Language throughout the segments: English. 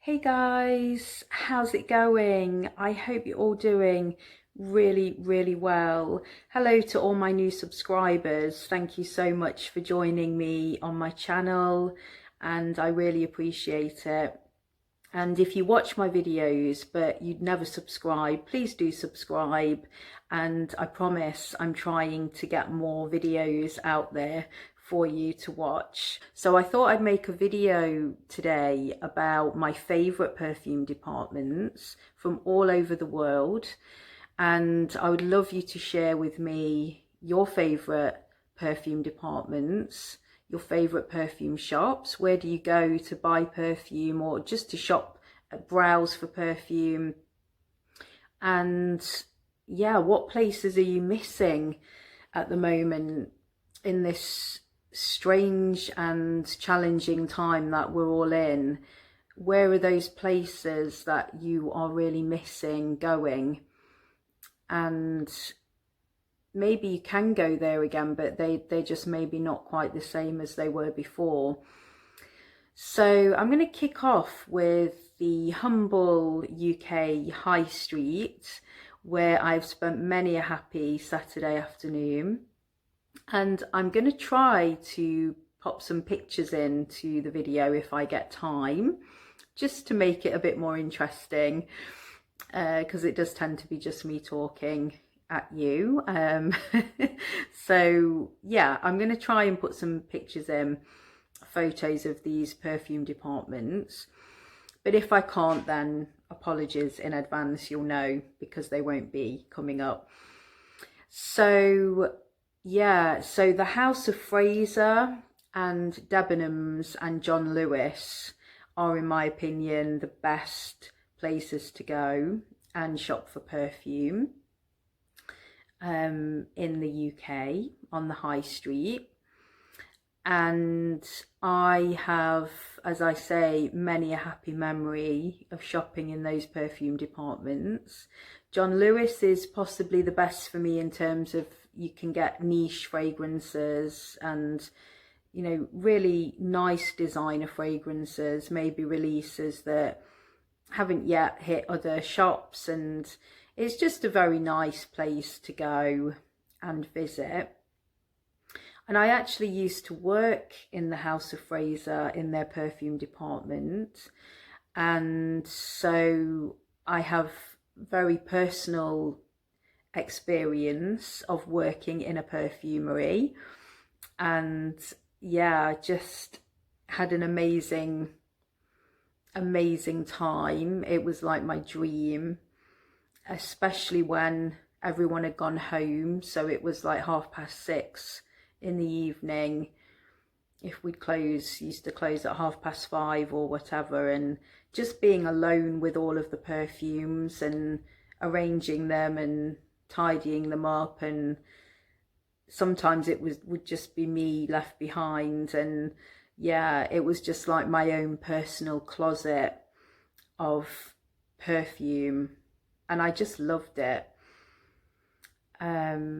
Hey guys, how's it going? I hope you're all doing really well. Hello to all my new subscribers. Thank you so much for joining me on my channel and I really appreciate it. And if you watch my videos but you'd never subscribe, please do subscribe, and I promise I'm trying to get more videos out there for you to watch. So I thought I'd make a video today about my favourite perfume departments from all over the world, and I would love you to share with me your favourite perfume departments, your favourite perfume shops. Where do you go to buy perfume or just to shop, browse for perfume? And yeah, what places are you missing at the moment in this strange and challenging time that we're all in? Where are those places that you are really missing going? And maybe you can go there again, but they're just maybe not quite the same as they were before. So I'm going to kick off with the humble UK high street, where I've spent many a happy Saturday afternoon. And I'm going to try to pop some pictures into the video if I get time, just to make it a bit more interesting, because it does tend to be just me talking at you. So yeah, I'm going to try and put some pictures in, photos of these perfume departments, but if I can't, then apologies in advance, you'll know, because they won't be coming up. So yeah, so the House of Fraser and Debenhams and John Lewis are, in my opinion, the best places to go and shop for perfume in the UK on the high street. And I have, as I say, many a happy memory of shopping in those perfume departments. John Lewis is possibly the best for me in terms of you can get niche fragrances and, you know, really nice designer fragrances, maybe releases that haven't yet hit other shops, and it's just a very nice place to go and visit. And I actually used to work in the House of Fraser in their perfume department, and so I have very personal experience of working in a perfumery. And yeah, I just had an amazing time. It was like my dream, especially when everyone had gone home, so it was like 6:30 in the evening. If we'd used to close at 5:30 or whatever, and just being alone with all of the perfumes and arranging them and tidying them up, and sometimes it would just be me left behind, and yeah, it was just like my own personal closet of perfume, and I just loved it.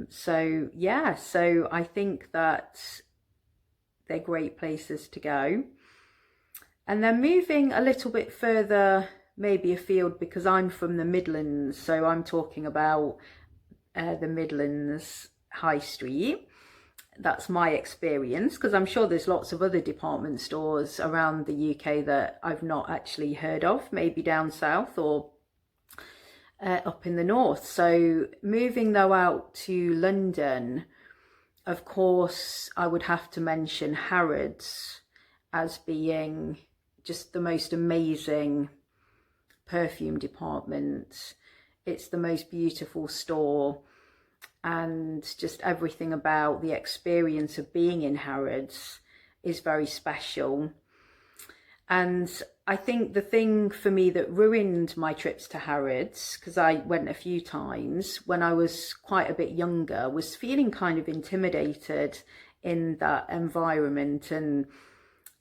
So yeah, so I think that they're great places to go. And then moving a little bit further, maybe afield, because I'm from the Midlands, so I'm talking about the Midlands High Street. That's my experience, because I'm sure there's lots of other department stores around the UK that I've not actually heard of, maybe down south or up in the north. So moving though out to London, of course I would have to mention Harrods as being just the most amazing perfume department. It's the most beautiful store, and just everything about the experience of being in Harrods is very special. And I think the thing for me that ruined my trips to Harrods, because I went a few times when I was quite a bit younger, was feeling kind of intimidated in that environment, and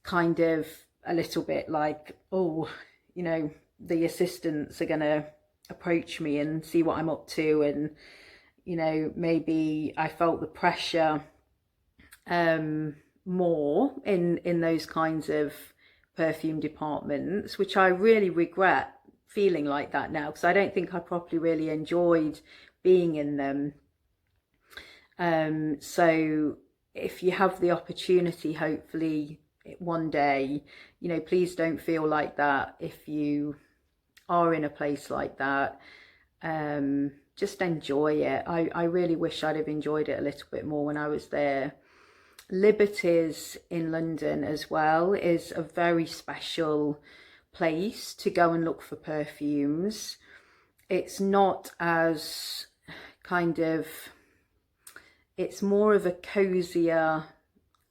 kind of a little bit like, oh, you know, the assistants are going to approach me and see what I'm up to, and you know, maybe I felt the pressure more in those kinds of perfume departments, which I really regret feeling like that now, because I don't think I properly really enjoyed being in them. So if you have the opportunity, hopefully one day, you know, please don't feel like that if you are in a place like that. Just enjoy it. I really wish I'd have enjoyed it a little bit more when I was there. Liberty's in London as well is a very special place to go and look for perfumes. It's not as kind of, it's more of a cozier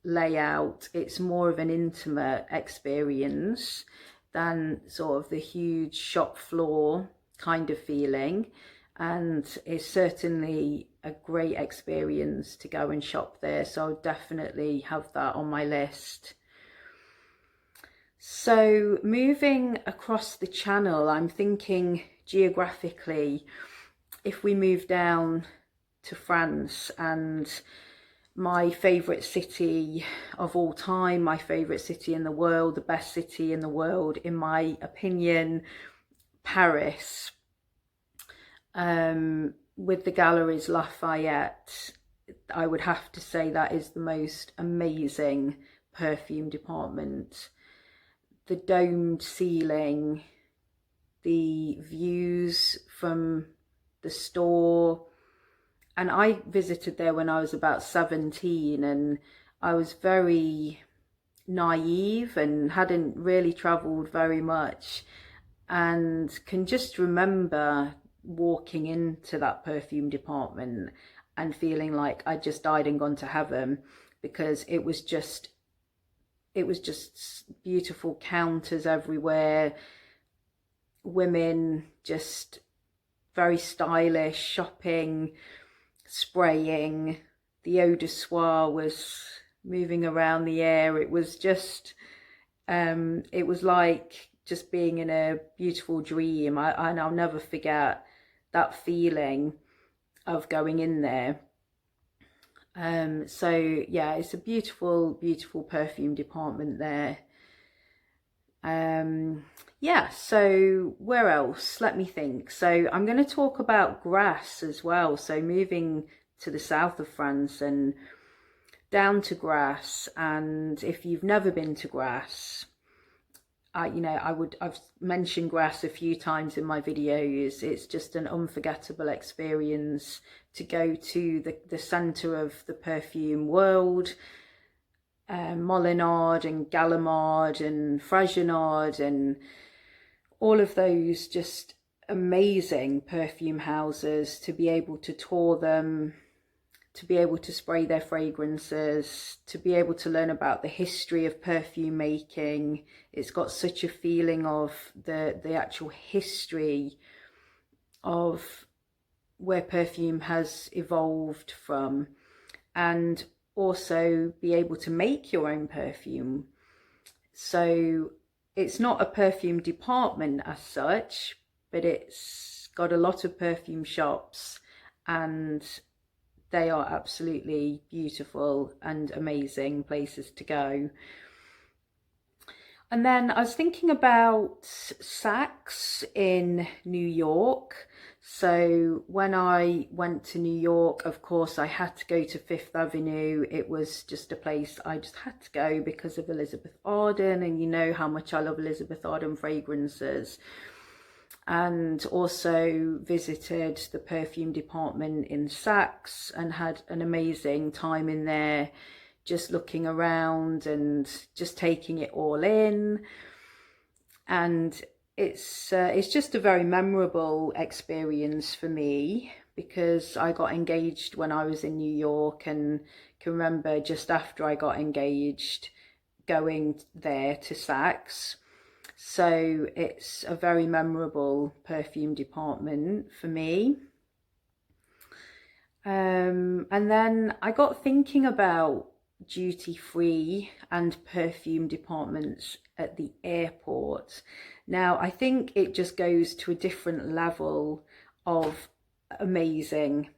layout. It's more of an intimate experience than sort of the huge shop floor kind of feeling, and it's certainly a great experience to go and shop there, so I'll definitely have that on my list. So moving across the channel, I'm thinking geographically, if we move down to France, and my favourite city of all time, my favourite city in the world, the best city in the world in my opinion, Paris, with the galleries Lafayette, I would have to say that is the most amazing perfume department. The domed ceiling, the views from the store, and I visited there when I was about 17, and I was very naive and hadn't really travelled very much, and can just remember walking into that perfume department and feeling like I just died and gone to heaven, because it was just beautiful counters everywhere, women just very stylish, shopping, spraying, the eau de soir was moving around the air. It was just it was like just being in a beautiful dream. And I'll never forget that feeling of going in there. So yeah, it's a beautiful perfume department there. Yeah, so where else? Let me think. So I'm going to talk about Grasse as well. So moving to the south of France and down to Grasse, and if you've never been to Grasse, I've mentioned Grasse a few times in my videos. It's just an unforgettable experience to go to the centre of the perfume world. Molinard and Gallimard and Fragrant and all of those just amazing perfume houses, to be able to tour them, to be able to spray their fragrances, to be able to learn about the history of perfume making. It's got such a feeling of the actual history of where perfume has evolved from, and also be able to make your own perfume. So it's not a perfume department as such, but it's got a lot of perfume shops, and they are absolutely beautiful and amazing places to go. And then I was thinking about Saks in New York. So when I went to New York, of course, I had to go to Fifth Avenue. It was just a place I just had to go because of Elizabeth Arden, and you know how much I love Elizabeth Arden fragrances. And also visited the perfume department in Saks and had an amazing time in there, just looking around and just taking it all in. And it's just a very memorable experience for me, because I got engaged when I was in New York, and can remember just after I got engaged going there to Saks. So it's a very memorable perfume department for me. And then I got thinking about duty-free and perfume departments at the airport. Now, I think it just goes to a different level of amazing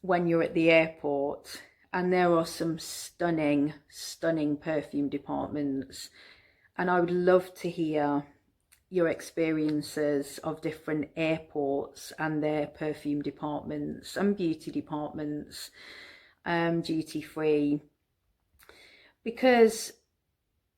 when you're at the airport, and there are some stunning perfume departments. and I would love to hear your experiences of different airports and their perfume departments and beauty departments, duty free. Because,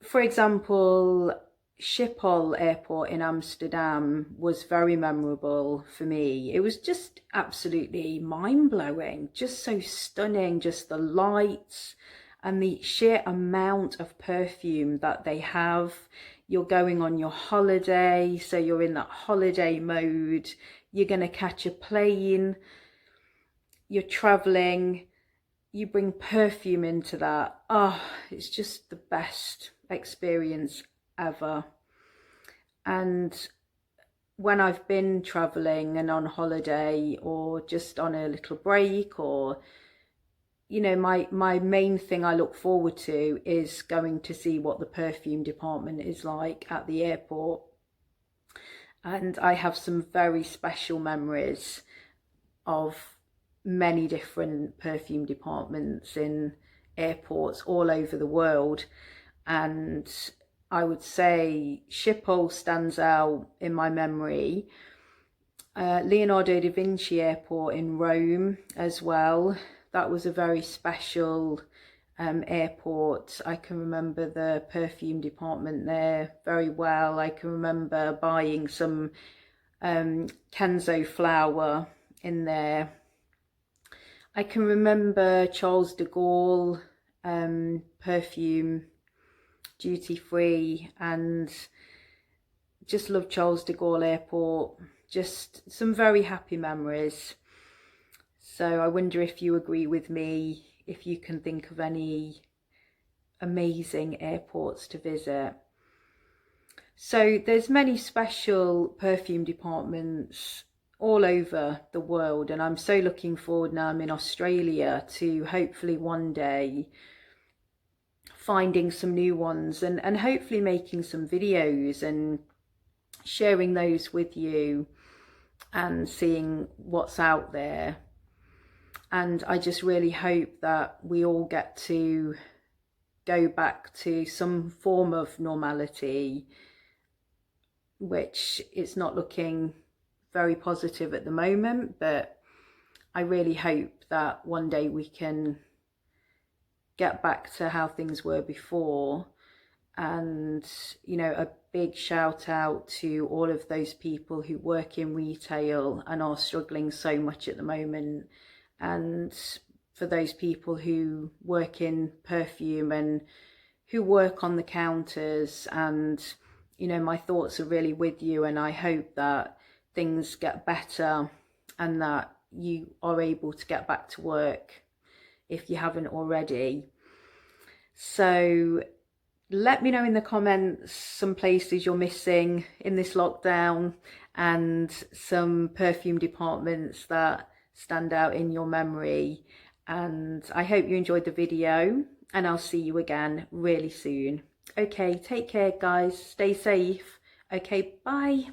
for example, Schiphol Airport in Amsterdam was very memorable for me. It was just absolutely mind-blowing, just so stunning, just the lights and the sheer amount of perfume that they have. You're going on your holiday, so you're in that holiday mode. You're going to catch a plane, you're traveling, you bring perfume into that. Oh, it's just the best experience ever. And when I've been traveling and on holiday or just on a little break, or you know, my main thing I look forward to is going to see what the perfume department is like at the airport. And I have some very special memories of many different perfume departments in airports all over the world, and I would say Schiphol stands out in my memory. Leonardo da Vinci Airport in Rome as well. That was a very special airport. I can remember the perfume department there very well. I can remember buying some Kenzo flower in there. I can remember Charles de Gaulle perfume duty free, and just love Charles de Gaulle Airport. Just some very happy memories. So I wonder if you agree with me, if you can think of any amazing airports to visit. So there's many special perfume departments all over the world, and I'm so looking forward, now I'm in Australia, to hopefully one day finding some new ones and hopefully making some videos and sharing those with you and seeing what's out there. And I just really hope that we all get to go back to some form of normality, which it's not looking very positive at the moment, but I really hope that one day we can get back to how things were before. And, you know, a big shout out to all of those people who work in retail and are struggling so much at the moment, and for those people who work in perfume and who work on the counters. And, you know, my thoughts are really with you, and I hope that things get better and that you are able to get back to work if you haven't already. So let me know in the comments some places you're missing in this lockdown and some perfume departments that stand out in your memory. And I hope you enjoyed the video, and I'll see you again really soon. Okay, take care guys, stay safe. Okay, bye.